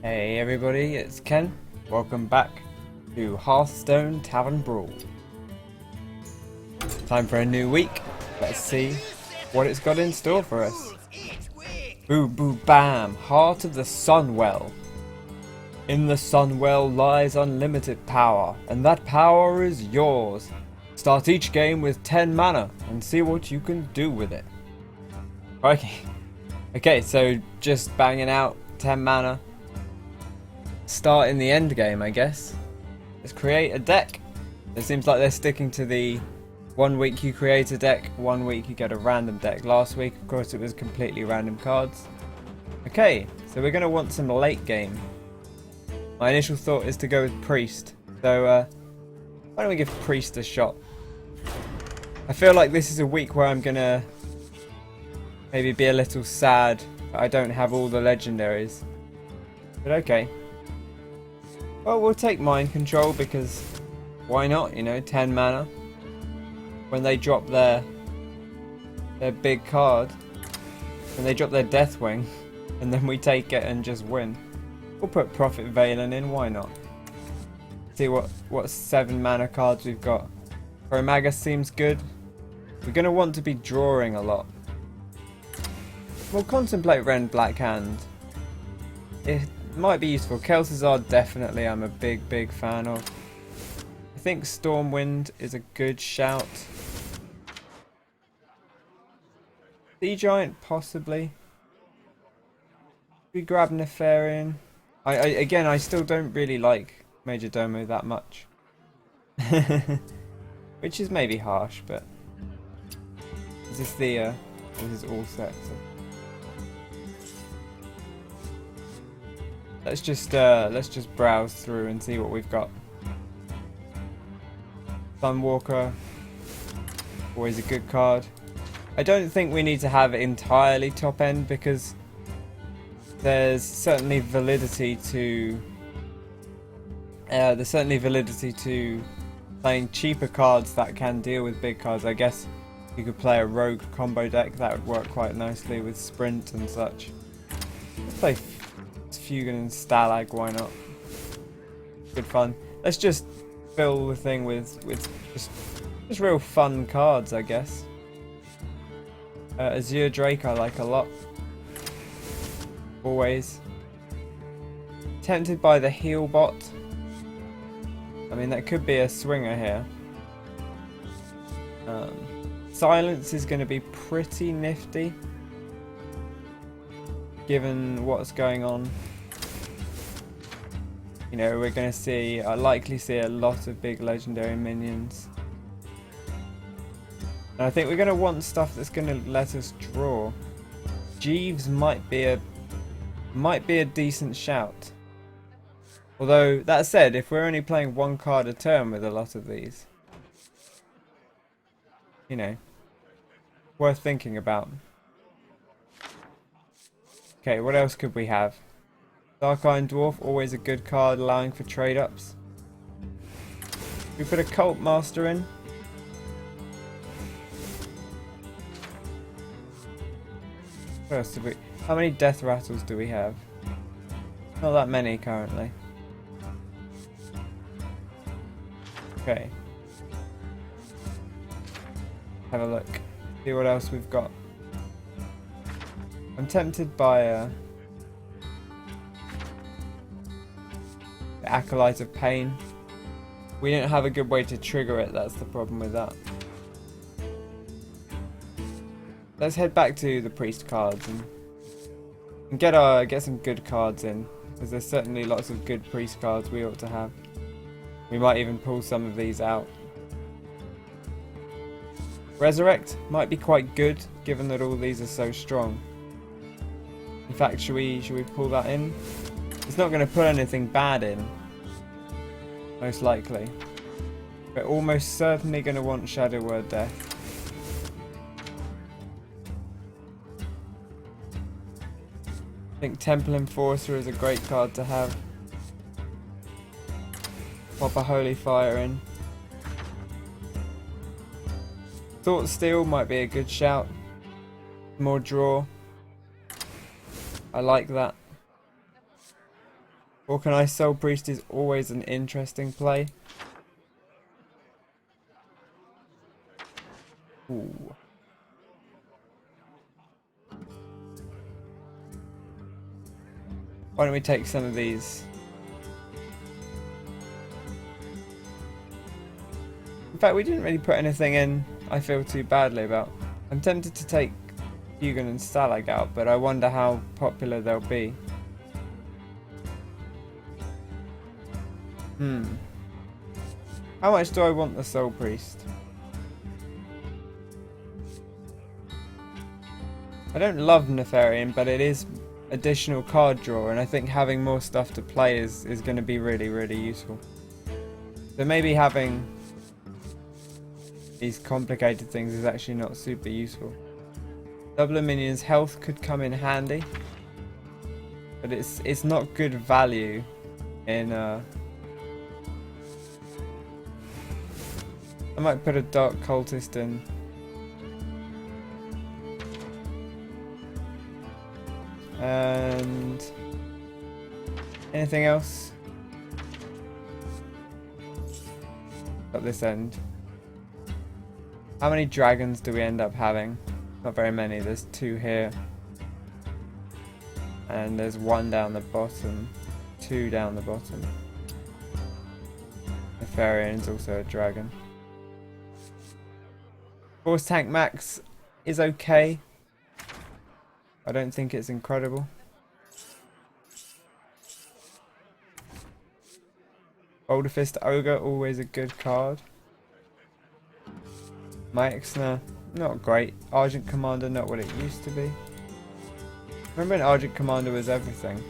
Hey everybody, it's Ken. Welcome back to Hearthstone Tavern Brawl. Time for a new week. Let's see what it's got in store for us. Boo boo bam, Heart of the Sunwell. In the Sunwell lies unlimited power, and that power is yours. Start each game with 10 mana and see what you can do with it. Okay, so just banging out 10 mana. Start in the end game, I guess. Let's create a deck. It seems like they're sticking to the 1 week you create a deck, 1 week you get a random deck. Last week, of course, it was completely random cards. Okay, so we're going to want some late game. My initial thought is to go with Priest. So, why don't we give Priest a shot? I feel like this is a week where I'm going to maybe be a little sad that I don't have all the legendaries. But okay. Well, we'll take Mind Control because why not, you know, 10 mana. When they drop their big card, when they drop their Deathwing, and then we take it and just win. We'll put Prophet Valen in, why not? See what 7 mana cards we've got. Chromagus seems good. We're going to want to be drawing a lot. We'll contemplate Ren Black Hand. It might be useful. Kelsazar definitely I'm a big fan of. I think Stormwind is a good shout. Sea Giant possibly. We grab Nefarian. Again, I still don't really like Major Domo that much. Which is maybe harsh, but is this the this is all set. So. Let's just browse through and see what we've got. Sunwalker, always a good card. I don't think we need to have it entirely top end because there's certainly validity to playing cheaper cards that can deal with big cards. I guess you could play a rogue combo deck that would work quite nicely with sprint and such. Let's play Fugan and Stalag, why not? Good fun. Let's just fill the thing with just real fun cards, I guess. Azure Drake I like a lot. Always. Tempted by the heal bot. I mean, that could be a swinger here. Silence is going to be pretty nifty, given what's going on. You know, we're going to see, likely see a lot of big legendary minions. And I think we're going to want stuff that's going to let us draw. Jeeves might be a decent shout. Although, that said, if we're only playing 1 card a turn with a lot of these, you know, worth thinking about. Okay, what else could we have? Dark Iron Dwarf, always a good card, allowing for trade-ups. We put a Cult Master in. What else did we... How many Death Rattles do we have? Not that many currently. Okay. Have a look. See what else we've got. I'm tempted by the Acolyte of Pain. We don't have a good way to trigger it, that's the problem with that. Let's head back to the Priest cards and get some good cards in, because there's certainly lots of good Priest cards we ought to have. We might even pull some of these out. Resurrect might be quite good, given that all these are so strong. In fact, should we pull that in? It's not going to put anything bad in, most likely. We're almost certainly going to want Shadow Word Death. I think Temple Enforcer is a great card to have. Pop a Holy Fire in. Thought Steel might be a good shout. More draw. I like that. Organized Soul Priest is always an interesting play. Ooh. Why don't we take some of these? In fact, we didn't really put anything in I feel too badly about. I'm tempted to take Hugin and Stalag out, but I wonder how popular they'll be. How much do I want the Soul Priest? I don't love Nefarian, but it is additional card draw, and I think having more stuff to play is going to be really, really useful. So maybe having these complicated things is actually not super useful. Double minions health could come in handy, but it's not good value in I might put a Dark Cultist in. And anything else? At this end. How many dragons do we end up having? Not very many. There's 2 here. And there's 1 down the bottom. 2 down the bottom. Nefarian's also a dragon. Force Tank Max is okay. I don't think it's incredible. Boulder Fist Ogre, always a good card. Meixner, not great. Argent Commander, not what it used to be. Remember when Argent Commander was everything?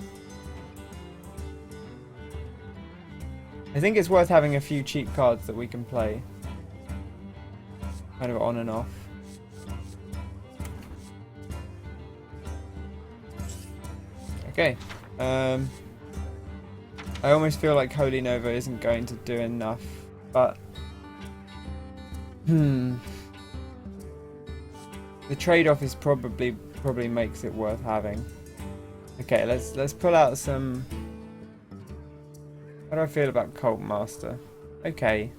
I think it's worth having a few cheap cards that we can play. Kind of on and off. Okay. I almost feel like Holy Nova isn't going to do enough, but the trade-off is probably makes it worth having. Okay, let's pull out some. How do I feel about Cult Master? Okay.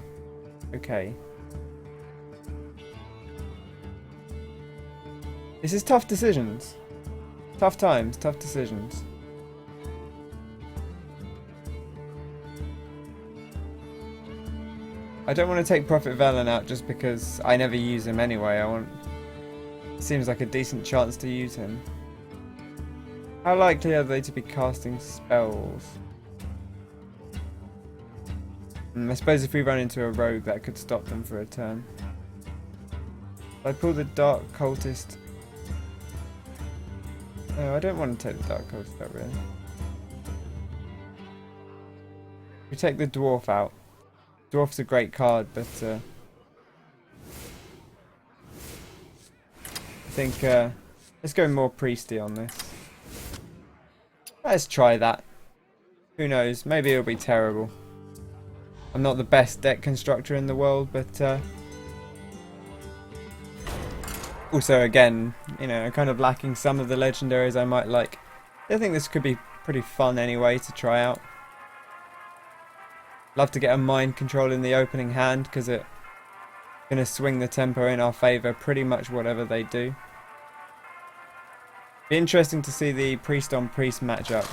This is tough decisions. Tough times, tough decisions. I don't want to take Prophet Velen out just because I never use him anyway. Seems like a decent chance to use him. How likely are they to be casting spells? I suppose if we run into a rogue, that could stop them for a turn. I pull the Dark Cultist. No, I don't want to take the Dark Cultist out, really. We take the Dwarf out. Dwarf's a great card, but I think let's go more priesty on this. Let's try that. Who knows? Maybe it'll be terrible. I'm not the best deck constructor in the world, but also again, you know, kind of lacking some of the legendaries I might like. I think this could be pretty fun anyway to try out. Love to get a mind control in the opening hand because it's going to swing the tempo in our favour pretty much whatever they do. Be interesting to see the priest on priest matchup.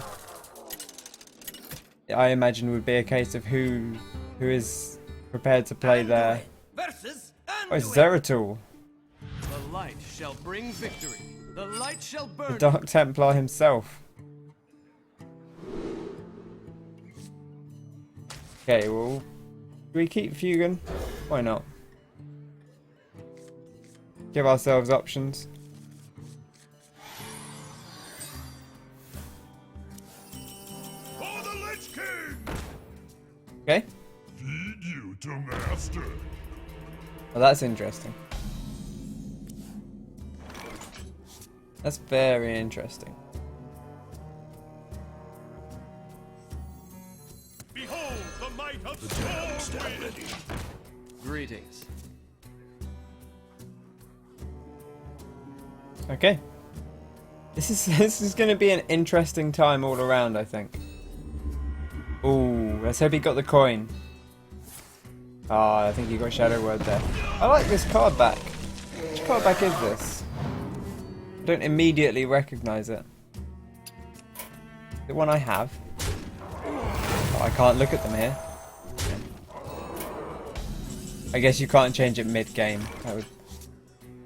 I imagine would be a case of who is prepared to play there. Oh, it's Zeratul. The light shall bring victory. The light shall burn. The Dark Templar himself. Okay, well, do we keep Fugan? Why not? Give ourselves options. For the Lich King! Okay. Feed you to master. Well, that's interesting. That's very interesting. Behold the might of Stormwind! Greetings. Okay. This is going to be an interesting time all around, I think. Ooh, let's hope he got the coin. Ah, I think he got Shadow Word there. I like this card back. Which card back is this? I don't immediately recognise it. The one I have. Oh, I can't look at them here. I guess you can't change it mid-game. That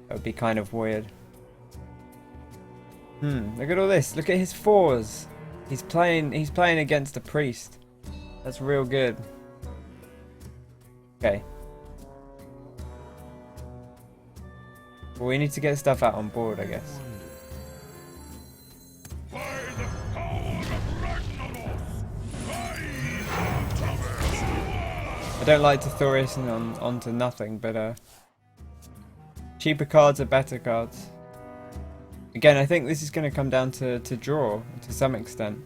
would be kind of weird. Look at all this. Look at his 4s. He's playing against a priest. That's real good. Okay. Well, we need to get stuff out on board, I guess. I don't like to throw this onto nothing, but cheaper cards are better cards. Again, I think this is going to come down to draw to some extent.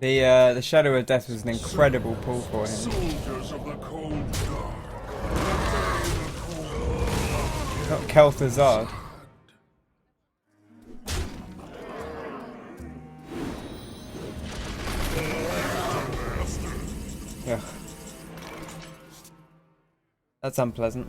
The Shadow of Death was an incredible pull for him. Soldiers of the cold dark. Not Kel'Thuzad. Ugh. That's unpleasant.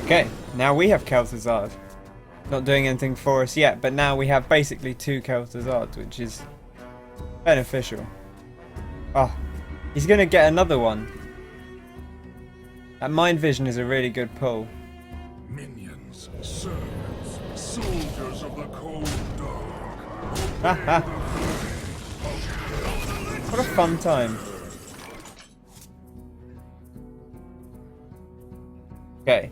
Okay, now we have Kel'Thuzad. Not doing anything for us yet, but now we have basically 2 Kel'Thuzads, which is beneficial. Oh, he's gonna get another one. That Mind Vision is a really good pull. Minions, servants, soldiers of the cold dark. Haha. What a fun time. Okay.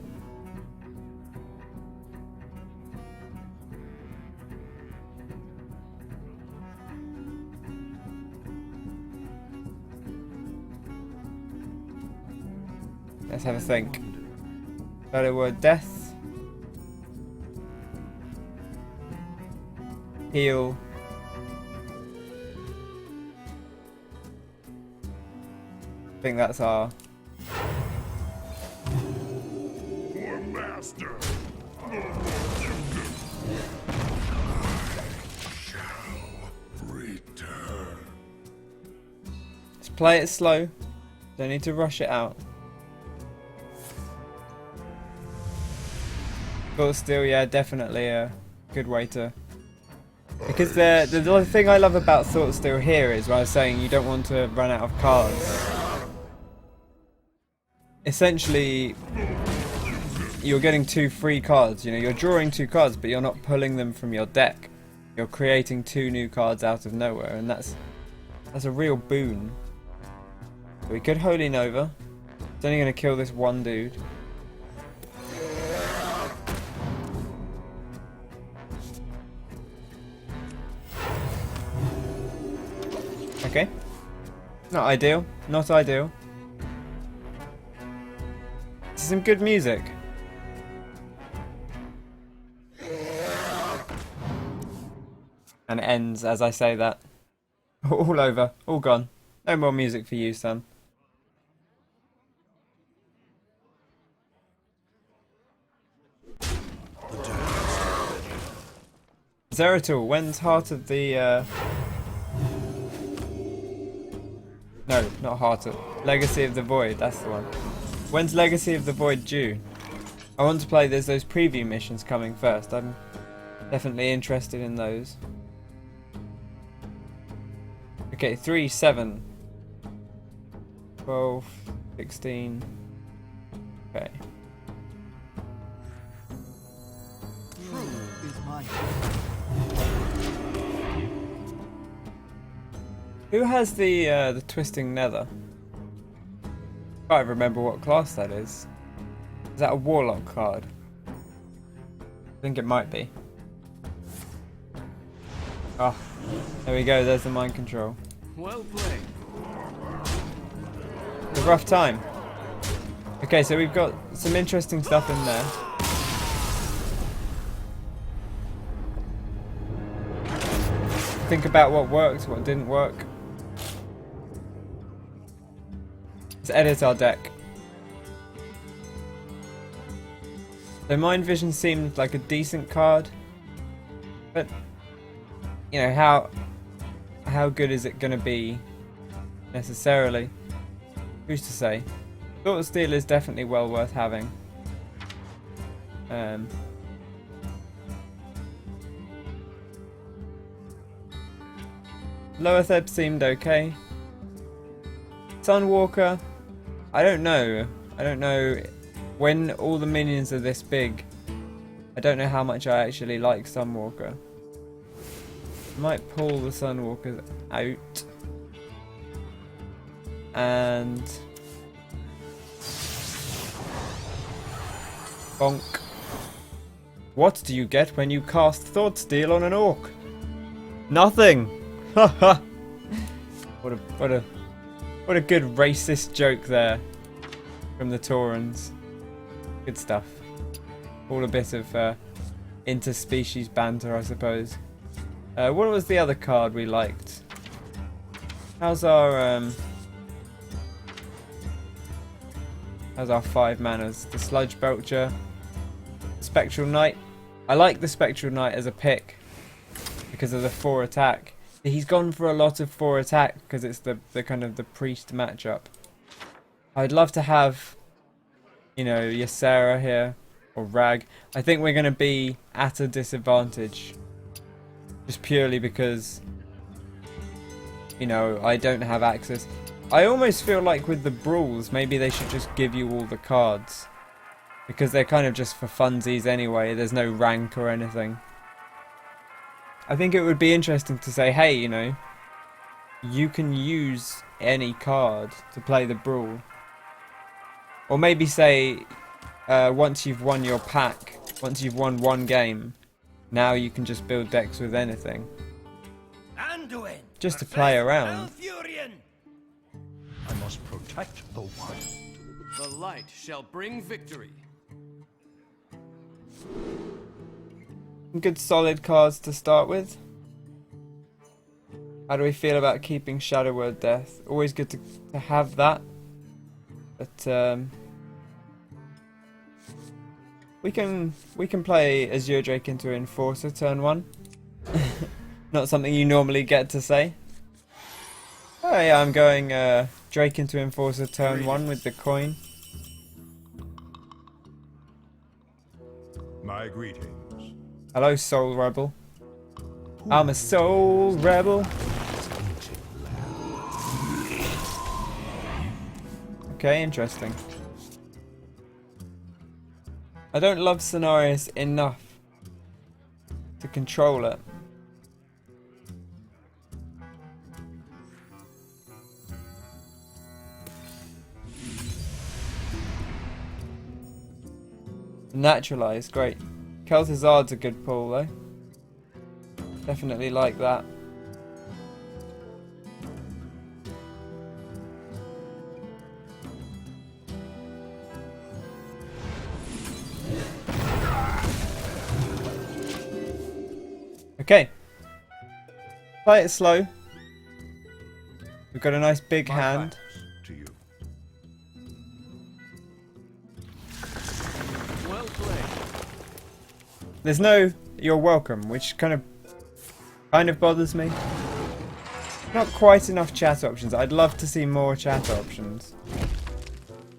Let's have a think. Shadow Word Death. Heal. I think that's our... For master. Return. Let's play it slow. Don't need to rush it out. But still, yeah, definitely a good way to... Because the thing I love about Thought Steal here is when I was saying you don't want to run out of cards. Essentially, you're getting 2 free cards. You know, you're drawing 2 cards, but you're not pulling them from your deck. You're creating 2 new cards out of nowhere, and that's a real boon. So we could Holy Nova. It's only going to kill this one dude. Okay. Not ideal. Not ideal. This is some good music. And it ends as I say that. All over. All gone. No more music for you, son. Zeratul, when's Heart of the... No, not Heart of... Legacy of the Void, that's the one. When's Legacy of the Void due? I want to play, there's those preview missions coming first. I'm definitely interested in those. Okay, 3, 7. 12, 16. Okay. Truth is mine. Who has the Twisting Nether? Can't remember what class that is. Is that a Warlock card? I think it might be. Ah, there we go. There's the mind control. Well played. It's a rough time. Okay, so we've got some interesting stuff in there. think about what worked, what didn't work. Let's edit our deck. So Mind Vision seemed like a decent card, but you know, how good is it going to be necessarily? Who's to say? Thought Steal is definitely well worth having. Loatheb seemed okay. Sunwalker, I don't know. I don't know when all the minions are this big. I don't know how much I actually like Sunwalker. I might pull the Sunwalkers out. And bonk. What do you get when you cast Thought Steal on an orc? Nothing. Haha. What a good racist joke there from the Taurans. Good stuff. All a bit of interspecies banter, I suppose. What was the other card we liked? How's our 5 manas? The Sludge Belcher, Spectral Knight. I like the Spectral Knight as a pick because of the 4 attack. He's gone for a lot of 4 attack because it's the kind of the priest matchup. I'd love to have, you know, Ysera here or Rag. I think we're going to be at a disadvantage just purely because, you know, I don't have access. I almost feel like with the brawls, maybe they should just give you all the cards because they're kind of just for funsies anyway. There's no rank or anything. I think it would be interesting to say, hey, you know, you can use any card to play the brawl. Or maybe say, once you've won your pack, once you've won one game, now you can just build decks with anything. Anduin, Just to play around. I must protect the one. The light shall bring victory. Good solid cards to start with. How do we feel about keeping Shadow Word Death? Always good to have that. But we can play Azure Drake into Enforcer turn 1. Not something you normally get to say. Oh yeah, I'm going Drake into Enforcer turn 1 with the coin. My greetings. Hello, Soul Rebel. I'm a Soul Rebel. Okay, interesting. I don't love Cenarius enough to control it. Naturalize, great. Kel'Thuzad's a good pull though. Definitely like that. Okay. Play it slow. We've got a nice big hand. To you. Well played. There's no "you're welcome," which kind of bothers me. Not quite enough chat options. I'd love to see more chat options.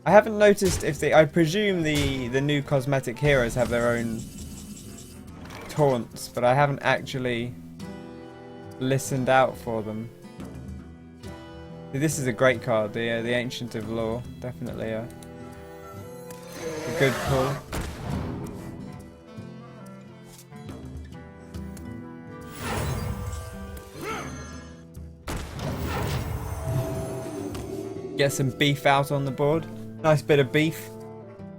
I haven't noticed if I presume the new cosmetic heroes have their own taunts, but I haven't actually listened out for them. This is a great card, the Ancient of Law. Definitely a good pull. Get some beef out on the board. Nice bit of beef.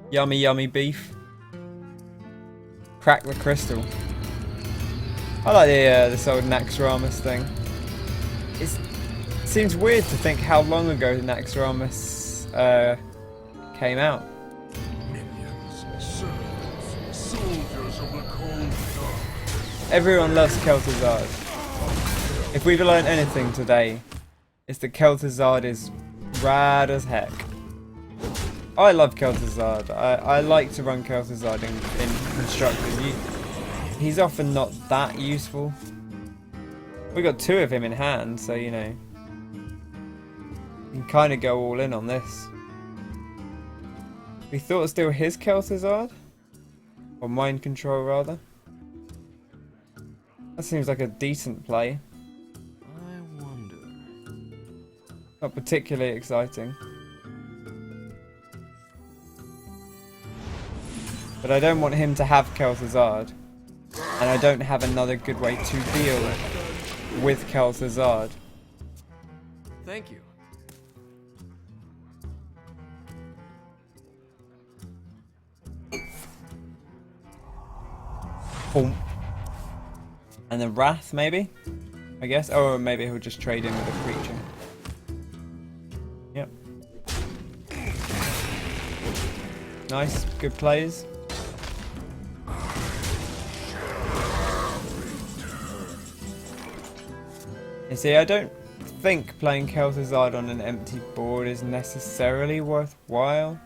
Yummy, yummy beef. Crack the crystal. I like this old Naxxramas thing. It seems weird to think how long ago Naxxramas came out. Minions, servants, soldiers of the cold dark. Everyone loves Kel'Thuzad. If we've learned anything today, it's that Kel'Thuzad is rad as heck. I love Kel'Thuzad. I like to run Kel'Thuzad in constructors. He's often not that useful. We got 2 of him in hand, so you know, you can kind of go all in on this. We thought still his Kel'Thuzad, or mind control rather. That seems like a decent play. I wonder. Not particularly exciting. But I don't want him to have Kel'Thuzad. And I don't have another good way to deal with Kel'Thuzad. Thank you. Boom. And then Wrath, maybe? I guess. Or maybe he'll just trade in with a creature. Yep. Nice. Good plays. You see, I don't think playing Kel'Thuzad on an empty board is necessarily worthwhile.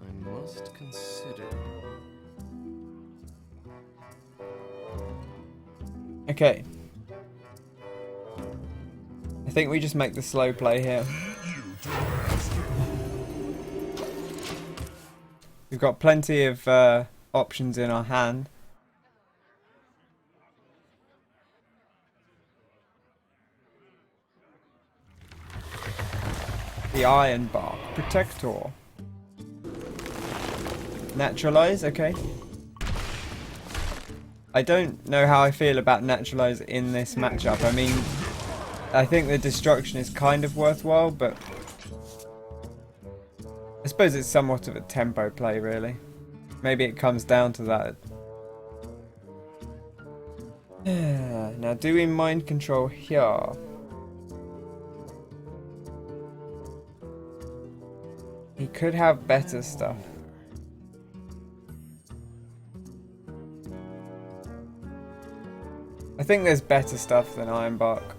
I must consider. Okay. I think we just make the slow play here. We've got plenty of options in our hand. The Iron Bark Protector. Naturalize, okay. I don't know how I feel about Naturalize in this matchup. I mean, I think the destruction is kind of worthwhile, but I suppose it's somewhat of a tempo play, really. Maybe it comes down to that. Now, do we mind control here? He could have better stuff. I think there's better stuff than Ironbark.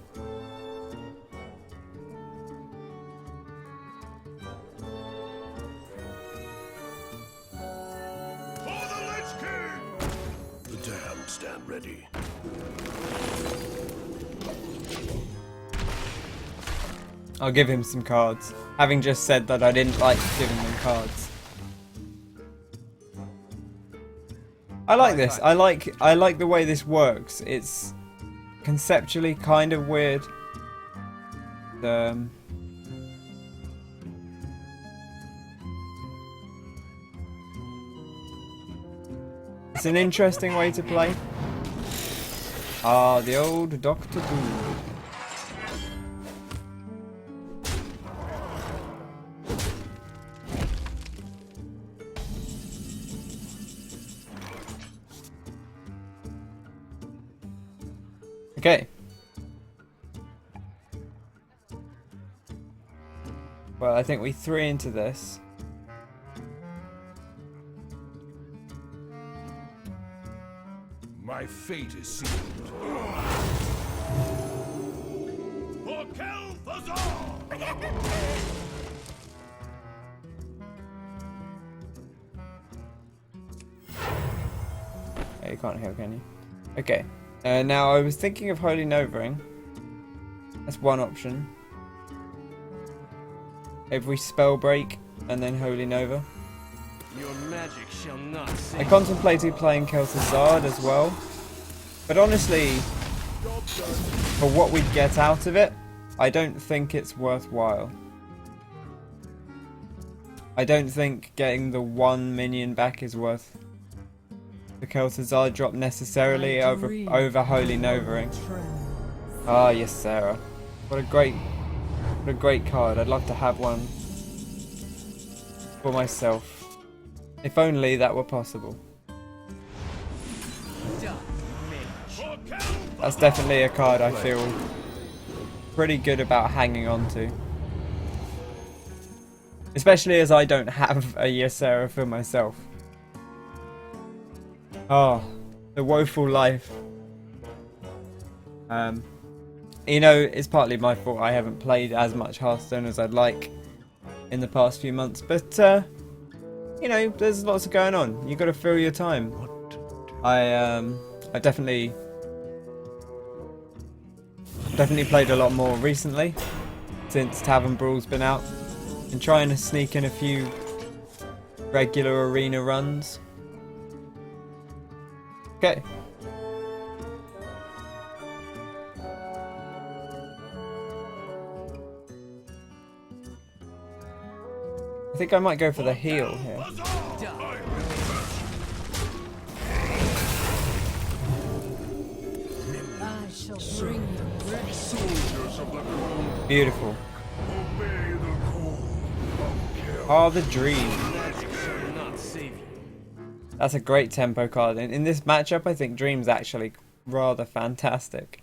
Stand ready. I'll give him some cards. Having just said that I didn't like giving them cards. I like this. I like the way this works. It's conceptually kind of weird. It's an interesting way to play. Ah, the old Doctor Who. Okay. Well, I think we 3 into this. My fate is sealed. For Kel'Thuzad! Yeah, you can't heal, can you? Okay. Now I was thinking of Holy Novering. That's one option. If we spell break and then Holy Nova. Your magic shall not I save. contemplated playing Kel'Thuzad as well, but honestly, for what we'd get out of it, I don't think it's worthwhile. I don't think getting the 1 minion back is worth the Kel'Thuzad drop necessarily over Holy Novering. Ah, yes, Sarah. What a great card. I'd love to have one for myself. If only that were possible. That's definitely a card I feel pretty good about hanging on to. Especially as I don't have a Ysera for myself. Oh, the woeful life. You know, it's partly my fault I haven't played as much Hearthstone as I'd like in the past few months, but you know, there's lots of going on. You got to fill your time. I definitely played a lot more recently since Tavern Brawl's been out. Been trying to sneak in a few regular arena runs. Okay. I think I might go for the heal here. I shall bring you rest. Soldiers of the crown, Beautiful. obey the call of kill. Oh, the dream. Magic shall not save you. That's a great tempo card. In this matchup, I think Dream's actually rather fantastic.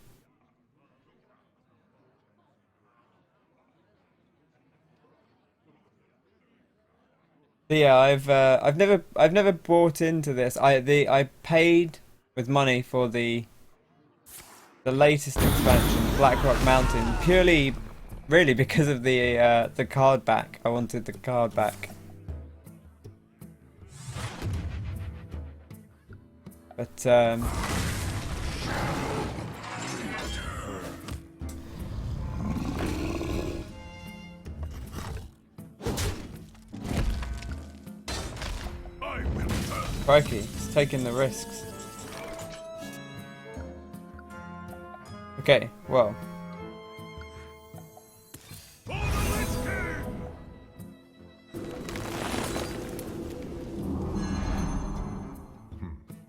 So yeah, I've never bought into this. I paid with money for the latest expansion, Blackrock Mountain, purely really because of the card back. I wanted the card back. But crikey, it's taking the risks. Okay, well.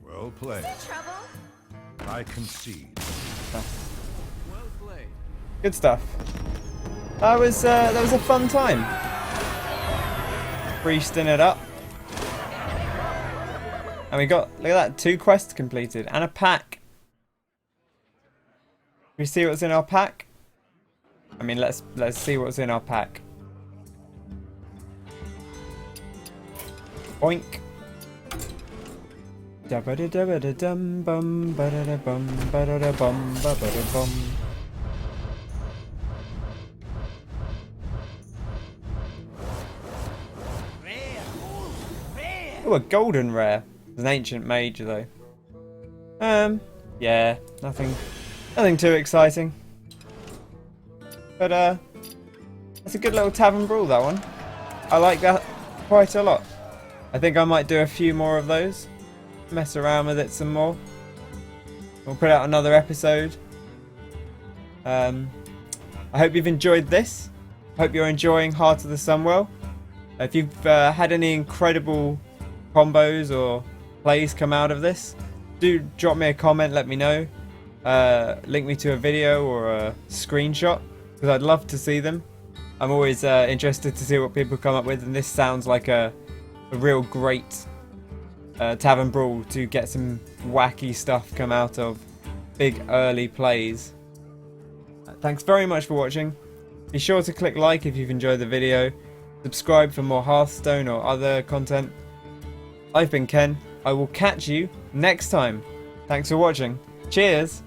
Well played. Trouble? I concede. Well played. Good stuff. That was a fun time. Priesting it up. And we got, look at that, 2 quests completed and a pack. We see what's in our pack. I mean, let's see what's in our pack. Boink. Da-ba-da-da-ba-da-dum bum ba-da-da-bum ba-da-da-bum ba-ba-da-bum. Oh, a golden rare. It's an ancient mage though. Yeah, nothing too exciting. But that's a good little Tavern Brawl, that one. I like that quite a lot. I think I might do a few more of those. Mess around with it some more. We'll put out another episode. I hope you've enjoyed this. Hope you're enjoying Heart of the Sunwell. If you've had any incredible combos or plays come out of this, do drop me a comment, let me know. Link me to a video or a screenshot, because I'd love to see them. I'm always interested to see what people come up with, and this sounds like a real great Tavern Brawl to get some wacky stuff come out of. Big early plays. Thanks very much for watching. Be sure to click like if you've enjoyed the video. Subscribe for more Hearthstone or other content. I've been Ken. I will catch you next time. Thanks for watching. Cheers!